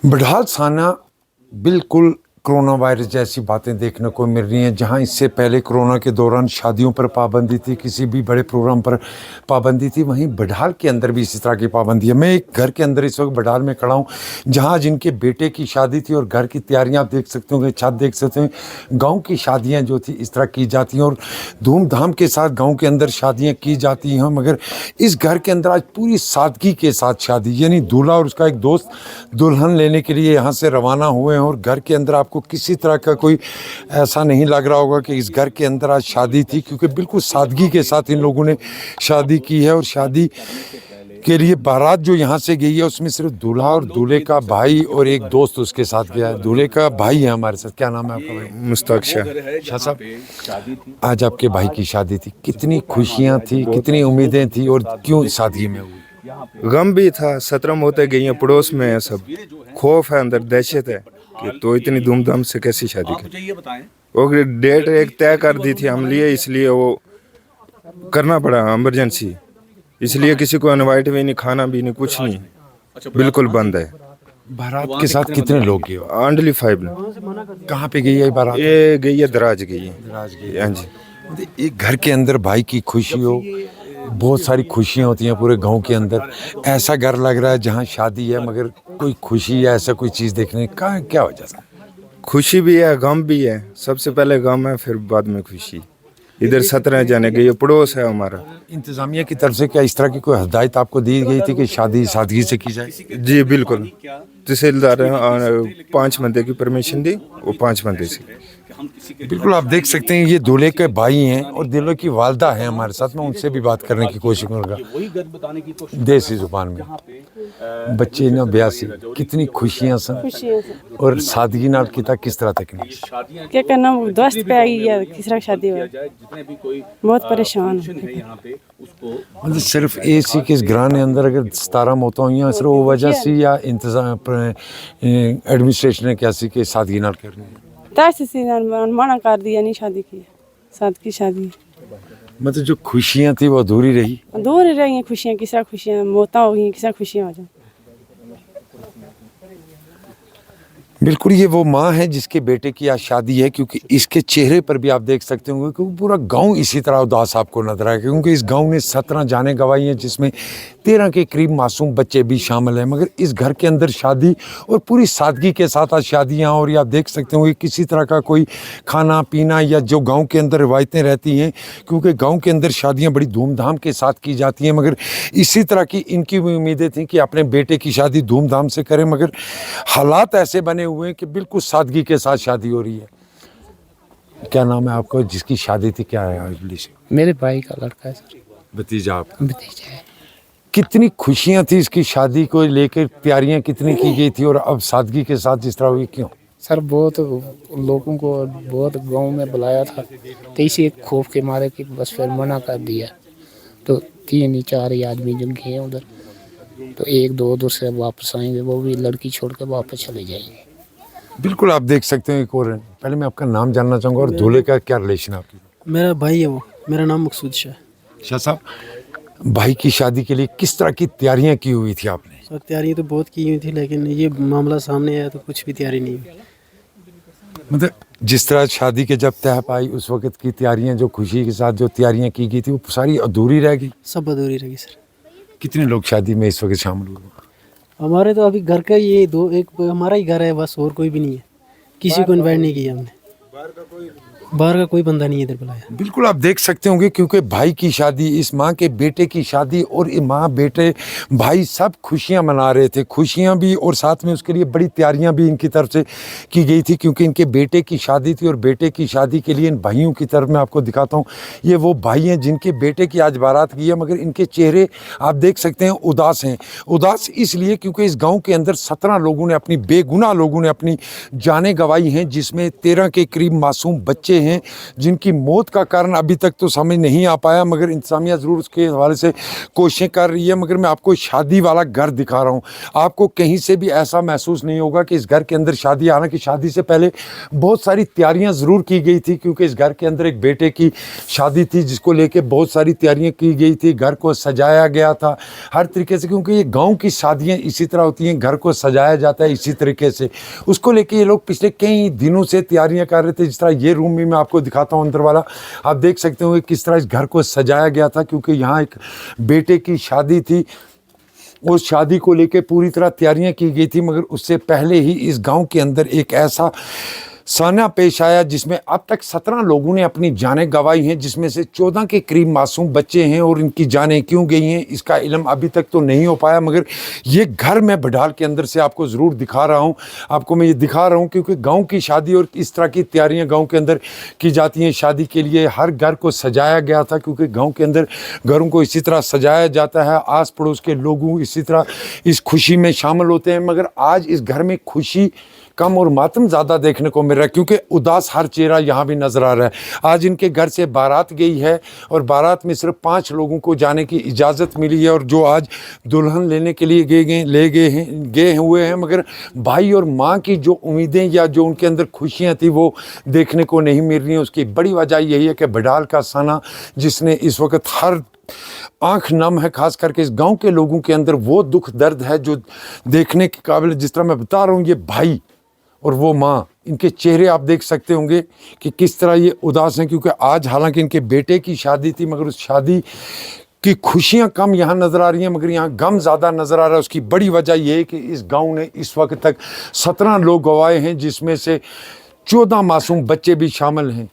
बड़हाल थाना बिल्कुल corona virus जैसी बातें देखने को मिल रही हैं, जहां इससे पहले कोरोना के दौरान शादियों पर पाबंदी थी, किसी भी बड़े प्रोग्राम पर पाबंदी थी, वहीं बड़हाल के अंदर भी इसी तरह की पाबंदी है। मैं एक घर के अंदर इस वक्त बड़हाल में खड़ा हूं, जहां जिनके बेटे की शादी थी और घर की तैयारियां आप देख सकते होंगे, छत देख सकते हैं। गाँव की शादियाँ जो थी इस तरह की जाती हैं और धूमधाम के साथ गाँव के अंदर शादियाँ की जाती हैं, मगर इस घर के अंदर आज पूरी सादगी के साथ शादी, यानी दूल्हा और उसका एक दोस्त दुल्हन लेने के लिए यहाँ से रवाना हुए हैं। और घर के अंदर आपको किसी तरह का कोई ऐसा नहीं लग रहा होगा कि इस घर के अंदर आज शादी थी, क्योंकि बिल्कुल सादगी के साथ इन लोगों ने शादी की है। और शादी के लिए बारात जो यहाँ से गई है उसमें सिर्फ दूल्हा और दूल्हे का भाई और एक दोस्त उसके साथ गया है। दूल्हे का भाई है हमारे साथ। क्या नाम है आपका भाई? मुश्ताक शाह। शाह साहब, आज आपके भाई की शादी थी, कितनी खुशियाँ थी, कितनी उम्मीदें थी और क्यों सादगी में हुई? गम भी था, 17 मौतें गई हैं, पड़ोस में है, सब खौफ है, अंदर दहशत है कि तो इतनी धूमधाम से कैसी शादी कर। वो डेट एक तय कर दी थी हम लिए, इसलिए वो करना पड़ा इमरजेंसी, इसलिए किसी को इनवाइट भी नहीं, खाना भी नहीं, कुछ नहीं, बिल्कुल बंद है। बारात के साथ कितने लोग गए? ओनली 5 ने। कहाँ पे गई है बारात? ये गई है दराज गई है। दराज गई। हाँ जी। एक घर के अंदर भाई की खुशी हो, बहुत सारी खुशियाँ होती हैं पूरे गांव के अंदर। ऐसा घर लग रहा है जहां शादी है मगर कोई खुशी या ऐसा कोई चीज़ देखने का क्या वजह से? खुशी भी है, गम भी है। सबसे पहले गम है, फिर बाद में खुशी। इधर 17 जाने गई, ये पड़ोस है हमारा। इंतजामिया की तरफ से क्या इस तरह की कोई हिदायत आपको दी गई थी कि शादी सादगी से की जाए? जी बिल्कुल। तहसीलदार 5 बंदे की परमिशन दी, वो 5 बंदे से। बिल्कुल आप देख सकते हैं ये दूल्हे के भाई हैं और दूल्हे की वालदा है हमारे साथ। मैं उनसे भी बात करने की कोशिश करूँगा देसी जुबान में। बच्चे ना 82, कितनी खुशियाँ सन और सादगी नाल किता किस तरह तक नहीं? क्या करना, दोस्त पे आई है, किस तरह शादी हुई, बहुत परेशान। मतलब सिर्फ ऐसी कि इस घराने अंदर अगर 17 मौतें हुई हैं सिर्फ वो वजह से या इंतजाम एडमिनिस्ट्रेशन ने क्या सी कि सादगी नाल करनी है? मना कर दिया, नहीं शादी की, सादगी शादी। मतलब जो खुशियाँ थी वो अधूरी रही। दूर रही हैं खुशियाँ, किस तरह खुशियाँ, मौतें हो गई, किस तरह खुशियाँ हो जाए। बिल्कुल ये वो माँ है जिसके बेटे की आज शादी है, क्योंकि इसके चेहरे पर भी आप देख सकते होंगे कि पूरा गांव इसी तरह उदास आपको नजर आएगा, क्योंकि इस गांव ने 17 जानें गंवाई हैं, जिसमें 13 के करीब मासूम बच्चे भी शामिल हैं। मगर इस घर के अंदर शादी और पूरी सादगी के साथ आज शादियाँ, और ये आप देख सकते होंगे किसी तरह का कोई खाना पीना या जो गाँव के अंदर रिवायतें रहती हैं, क्योंकि गाँव के अंदर शादियाँ बड़ी धूमधाम के साथ की जाती हैं। मगर इसी तरह की इनकी भी उम्मीदें थी कि अपने बेटे की शादी धूमधाम से करें, मगर हालात ऐसे बने हुए हैं कि बिल्कुल सादगी के साथ शादी हो रही है। क्या नाम है आपका जिसकी शादी थी? क्या है? मेरे भाई का लड़का है सर। भतीजा आपका? भतीजा है। कितनी खुशियां थी इसकी शादी को लेकर, तैयारियां कितनी की गई थी और अब सादगी के साथ जिस तरह हुई, क्यों? सर बहुत लोगों को बहुत गांव में बुलाया था, तो इसी एक खौफ के मारे कि बस फिर मना कर दिया। तो 3-4 ही आदमी जिनके हैं उधर, तो 1-2 उधर से वापस आएंगे, वो भी लड़की छोड़ के वापस चले जाएंगे। बिल्कुल आप देख सकते हैं एक और। पहले मैं आपका नाम जानना चाहूँगा और दूल्हे का क्या रिलेशन है आपकी? मेरा भाई है वो, मेरा नाम मकसूद शाह। शाह साहब, भाई की शादी के लिए किस तरह की तैयारियां की हुई थी आपने? सर तैयारी तो बहुत की हुई थी, लेकिन ये मामला सामने आया तो कुछ भी तैयारी नहीं हुई। मतलब जिस तरह शादी के जब तय पाई उस वक्त की तैयारियां, जो खुशी के साथ जो तैयारियां की गई थी, वो सारी अधूरी रह गई। सब अधूरी रही सर। कितने लोग शादी में इस वक्त शामिल हुए? हमारे तो अभी घर का ये एक हमारा ही घर है बस, और कोई भी नहीं है। किसी को इन्वाइट नहीं किया हमने, बाहर का कोई बंदा नहीं इधर बुलाया। बिल्कुल आप देख सकते होंगे, क्योंकि भाई की शादी, इस माँ के बेटे की शादी, और ये माँ बेटे भाई सब खुशियाँ मना रहे थे। खुशियाँ भी और साथ में उसके लिए बड़ी तैयारियाँ भी इनकी तरफ से की गई थी, क्योंकि इनके बेटे की शादी थी। और बेटे की शादी के लिए इन भाइयों की तरफ मैं आपको दिखाता हूँ, ये वो भाई हैं जिनके बेटे की आज बारात की है, मगर इनके चेहरे आप देख सकते हैं उदास हैं। उदास इसलिए क्योंकि इस गाँव के अंदर 17 लोगों ने, अपनी बेगुनाह लोगों ने अपनी जानें गंवाई हैं, जिसमें 13 के करीब मासूम बच्चे हैं जिनकी मौत का कारण अभी तक तो समझ नहीं आ पाया, मगर इंतज़ामिया ज़रूर उसके हवाले से कोशिशें कर रही है। मगर मैं आपको शादी वाला घर दिखा रहा हूँ, आपको कहीं से भी ऐसा महसूस नहीं होगा कि इस घर के अंदर शादी, हालांकि शादी से पहले बहुत सारी तैयारियां ज़रूर की गई थी, क्योंकि इस घर के अंदर एक बेटे की शादी थी जिसको लेके बहुत सारी तैयारियां की गई थी, घर को सजाया गया था हर तरीके से, क्योंकि ये गांव की शादियां इसी तरह होती हैं, घर को सजाया जाता है इसी तरीके से। उसको लेके ये लोग पिछले कई दिनों से तैयारियां कर रहे थे। जिस तरह ये रूम भी मैं आपको दिखाता हूँ अंदर वाला, आप देख सकते हो किस तरह इस घर को सजाया गया था, क्योंकि यहाँ एक बेटे की शादी थी। उस शादी को लेके पूरी तरह तैयारियां की गई थी, मगर उससे पहले ही इस गांव के अंदर एक ऐसा साना पेश आया जिसमें अब तक 17 लोगों ने अपनी जानें गंवाई हैं, जिसमें से 14 के करीब मासूम बच्चे हैं। और इनकी जानें क्यों गई हैं इसका इल्म अभी तक तो नहीं हो पाया, मगर ये घर मैं बडाल के अंदर से आपको ज़रूर दिखा रहा हूँ। आपको मैं ये दिखा रहा हूँ क्योंकि गांव की शादी और इस तरह की तैयारियां गांव के अंदर की जाती हैं। शादी के लिए हर घर को सजाया गया था, क्योंकि गाँव के अंदर घरों को इसी तरह सजाया जाता है, आस पड़ोस के लोगों इसी तरह इस खुशी में शामिल होते हैं। मगर आज इस घर में खुशी कम और मातम ज़्यादा देखने को मिल रहा है, क्योंकि उदास हर चेहरा यहाँ भी नज़र आ रहा है। आज इनके घर से बारात गई है और बारात में सिर्फ 5 लोगों को जाने की इजाज़त मिली है, और जो आज दुल्हन लेने के लिए गए हुए हैं। मगर भाई और माँ की जो उम्मीदें या जो उनके अंदर खुशियाँ थी वो देखने को नहीं मिल रही हैं। उसकी बड़ी वजह यही है कि बडाल का साना, जिसने इस वक्त हर आंख नम है, खास करके इस गांव के लोगों के अंदर वो दुख दर्द है जो देखने के काबिल। जिस तरह मैं बता रहा हूँ, ये भाई और वो माँ, इनके चेहरे आप देख सकते होंगे कि किस तरह ये उदास हैं, क्योंकि आज हालांकि इनके बेटे की शादी थी, मगर उस शादी की खुशियां कम यहाँ नज़र आ रही हैं, मगर यहाँ गम ज़्यादा नज़र आ रहा है। उसकी बड़ी वजह ये है कि इस गांव ने इस वक्त तक 17 लोग गंवाए हैं, जिसमें से 14 मासूम बच्चे भी शामिल हैं।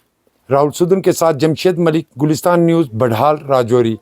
राहुल सुदन के साथ जमशेद मलिक, गुलिस्तान न्यूज़, बडहाल, राजौरी।